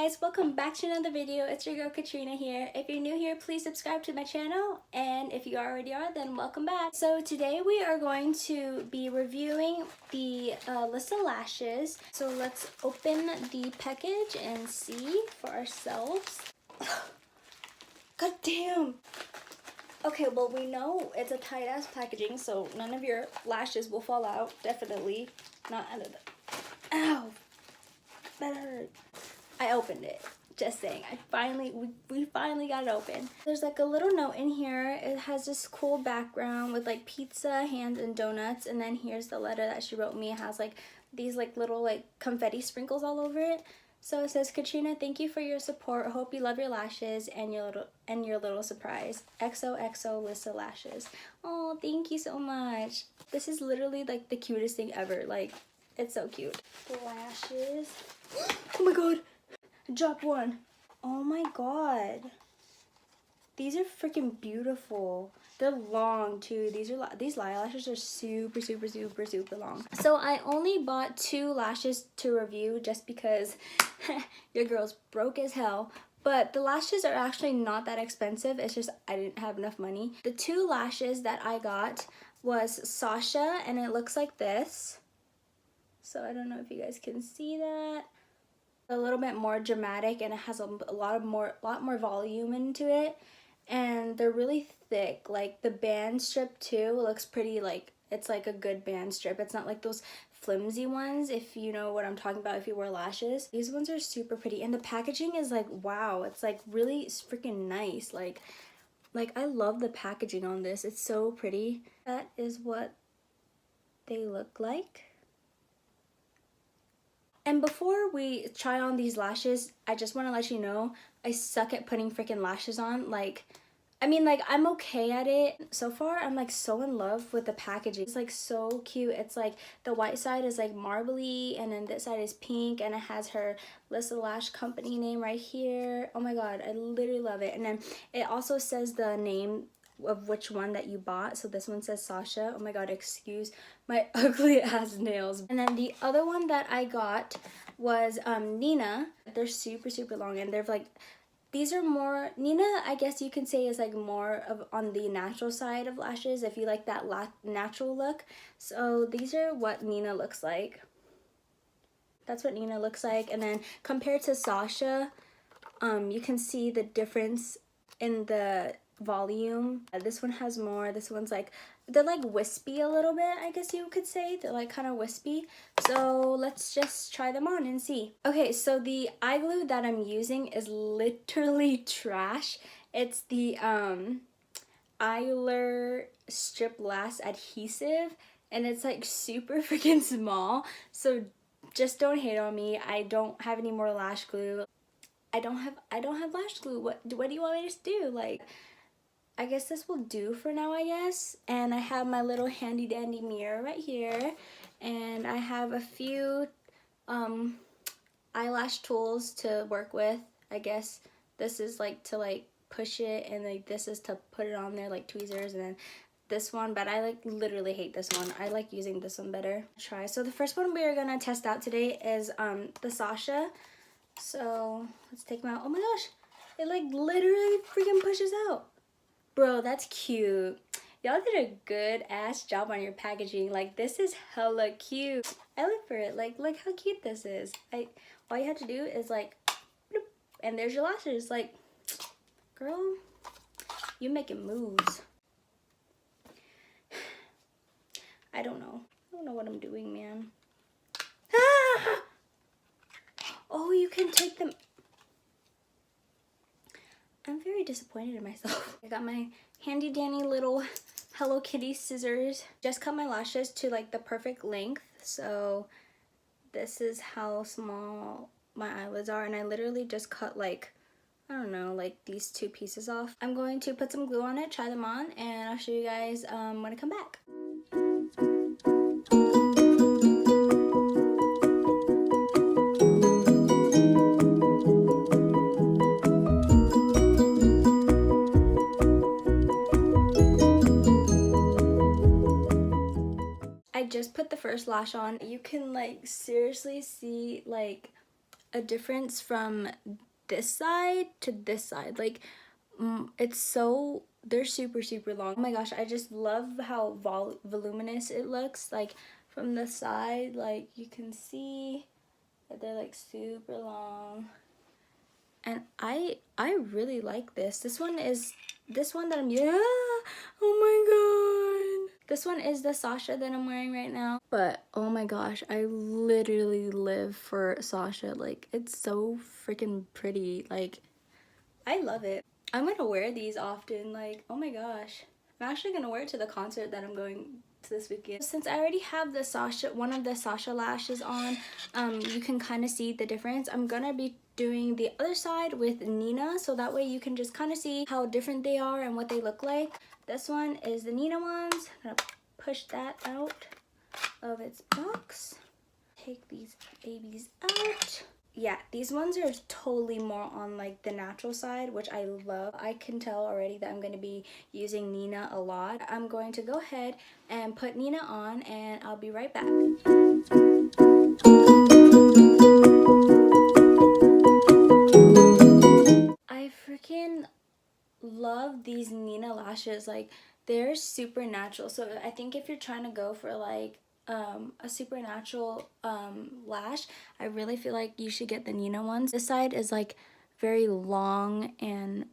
guys, welcome back to another video. It's your girl Katrina here. If you're new here, please subscribe to my channel, and if you already are, then welcome back. So today we are going to be reviewing the Lyssa lashes. So let's open the package and see for ourselves. God damn. Okay, well, we know it's a tight ass packaging, so none of your lashes will fall out. Definitely not out of the... Ow, that hurt. I opened it. Just saying. We finally got it open. There's like a little note in here. It has this cool background with like pizza, hands, and donuts. And then here's the letter that she wrote me. It has like these like little like confetti sprinkles all over it. So it says, Katrina, thank you for your support. I hope you love your lashes and your little surprise. XOXO Lyssa lashes. Oh, thank you so much. This is literally like the cutest thing ever. Like, it's so cute. The lashes. Oh my god. Drop one. Oh my god. These are freaking beautiful. They're long too. These eyelashes are super long. So I only bought 2 lashes to review just because your girl's broke as hell. But the lashes are actually not that expensive. It's just I didn't have enough money. The 2 lashes that I got was xoxo, and it looks like this. So I don't know if you guys can see that. A little bit more dramatic, and it has a lot more volume into it, and they're really thick. Like the band strip too looks pretty, like it's like a good band strip. It's not like those flimsy ones, if you know what I'm talking about if you wear lashes. These ones are super pretty, and the packaging is like, wow, it's like really freaking nice. Like I love the packaging on this. It's so pretty. That is what they look like. And before we try on these lashes, I just want to let you know, I suck at putting freaking lashes on. Like, I mean, like, I'm okay at it. So far, I'm like so in love with the packaging. It's like so cute. It's like the white side is like marbly, and then this side is pink, and it has her LYSSALASH company name right here. Oh my god, I literally love it. And then it also says the name of which one that you bought. So this one says xoxo. Oh my god, excuse my ugly ass nails. And then the other one that I got was Nina. They're super long, and they're like, these are more, Nina I guess you can say is like more of on the natural side of lashes if you like that natural look. So these are what Nina looks like. That's what Nina looks like. And then compared to xoxo, you can see the difference in the volume. This one has more. This one's like, they're like wispy a little bit, I guess you could say. They're like kind of wispy. So let's just try them on and see. Okay, so the eye glue that I'm using is literally trash. It's the Eyelure Strip Last adhesive, and it's like super freaking small. So just don't hate on me. I don't have any more lash glue. I don't have lash glue. What do you want me to do? Like, I guess this will do for now, I guess. And I have my little handy dandy mirror right here, and I have a few eyelash tools to work with. I guess this is like to like push it, and like this is to put it on there, like tweezers, and then this one, but I like literally hate this one. I like using this one better. Try. So the first one we are gonna test out today is the xoxo. So let's take them out. Oh my gosh, it like literally freaking pushes out. Bro, that's cute. Y'all did a good ass job on your packaging. Like, this is hella cute. I live for it. Like, look how cute this is. All you have to do is like, bloop, and there's your lashes. Like, girl, you making moves. I don't know what I'm doing, man. Ah! Oh, you can take them. I'm very disappointed in myself. I got my handy dandy little Hello Kitty scissors. Just cut my lashes to like the perfect length. So this is how small my eyelids are, and I literally just cut like, I don't know, like these 2 pieces off. I'm going to put some glue on it, try them on, and I'll show you guys when I come back. I just put the first lash on. You can like seriously see like a difference from this side to this side. Like it's so, they're super long. Oh my gosh, I just love how voluminous it looks. Like from the side, like you can see that they're like super long. And I really like this. This one that I'm, yeah, oh my god. This one is the Sasha that I'm wearing right now. But oh my gosh, I literally live for Sasha. Like it's so freaking pretty. Like I love it. I'm gonna wear these often. Like oh my gosh. I'm actually gonna wear it to the concert that I'm going to this weekend. Since I already have the Sasha, one of the Sasha lashes on, you can kind of see the difference. I'm gonna be doing the other side with Nina, so that way you can just kind of see how different they are and what they look like. This one is the Nina ones. I'm gonna push that out of its box. Take these babies out. Yeah, these ones are totally more on like the natural side, which I love. I can tell already that I'm going to be using Nina a lot. I'm going to go ahead and put Nina on and I'll be right back. I freaking love these Nina lashes. Like they're super natural. So I think if you're trying to go for like a supernatural lash, I really feel like you should get the Nina ones. This side is like very long and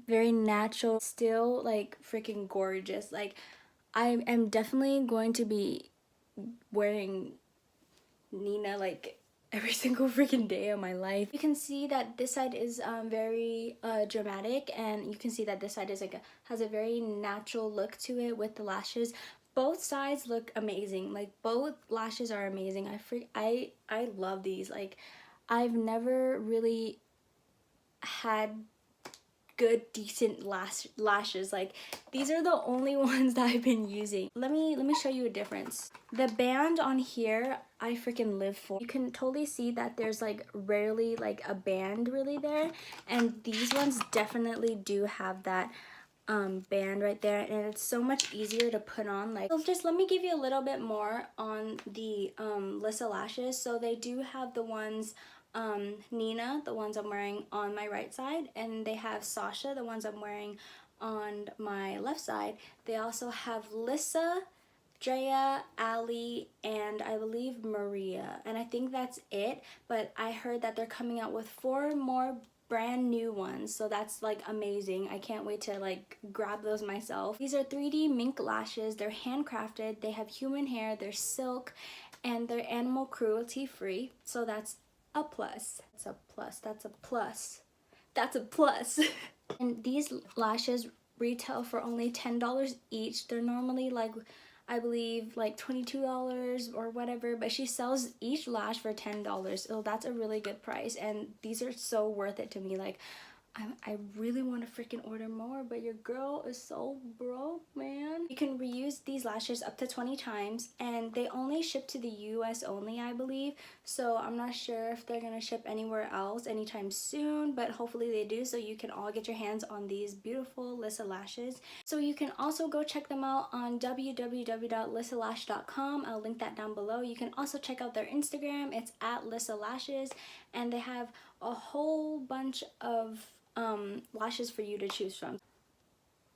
very natural, still like freaking gorgeous. Like I am definitely going to be wearing Nina like every single freaking day of my life. You can see that this side is very dramatic, and you can see that this side is like has a very natural look to it with the lashes. Both sides look amazing. Like both lashes are amazing. I love these. Like I've never really had good decent lashes. Like these are the only ones that I've been using. Let me show you a difference. The band on here I freaking live for. You can totally see that there's like rarely like a band really there, and these ones definitely do have that band right there, and it's so much easier to put on. Like, so just let me give you a little bit more on the Lyssa lashes. So they do have the ones Nina, the ones I'm wearing on my right side, and they have Sasha, the ones I'm wearing on my left side. They also have Lyssa, Drea, Ali, and I believe Maria, and I think that's it. But I heard that they're coming out with 4 more brand new ones, so that's like amazing. I can't wait to like grab those myself. These are 3D mink lashes. They're handcrafted, they have human hair, they're silk, and they're animal cruelty free, so that's a plus. That's a plus. That's a plus. That's a plus. And these lashes retail for only $10 each. They're normally like, I believe like $22 or whatever, but she sells each lash for $10. So that's a really good price, and these are so worth it to me. Like I really want to freaking order more, but your girl is so broke, man. You can reuse these lashes up to 20 times, and they only ship to the US only, I believe. So I'm not sure if they're gonna ship anywhere else anytime soon, but hopefully they do, so you can all get your hands on these beautiful Lyssa lashes. So you can also go check them out on www.lyssalash.com. I'll link that down below. You can also check out their Instagram. It's at LYSSALASHES, and they have a whole bunch of lashes for you to choose from.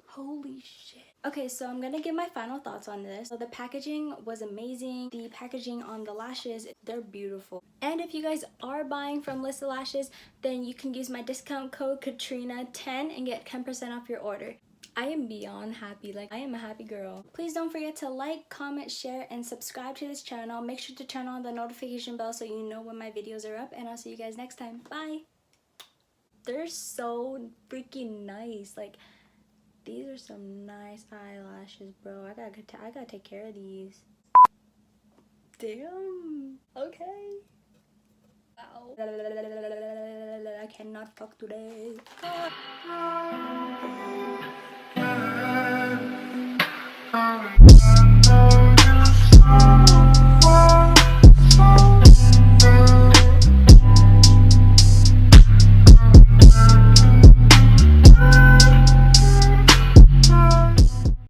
Holy shit. Okay, so I'm gonna give my final thoughts on this. So the packaging was amazing. The packaging on the lashes, they're beautiful. And if you guys are buying from Lyssa Lashes, then you can use my discount code Katrina10 and get 10% off your order. I am beyond happy. Like, I am a happy girl. Please don't forget to like, comment, share, and subscribe to this channel. Make sure to turn on the notification bell so you know when my videos are up, and I'll see you guys next time. Bye. They're so freaking nice. Like, these are some nice eyelashes, bro. I gotta take care of these. Damn. Okay. Wow. I cannot talk today.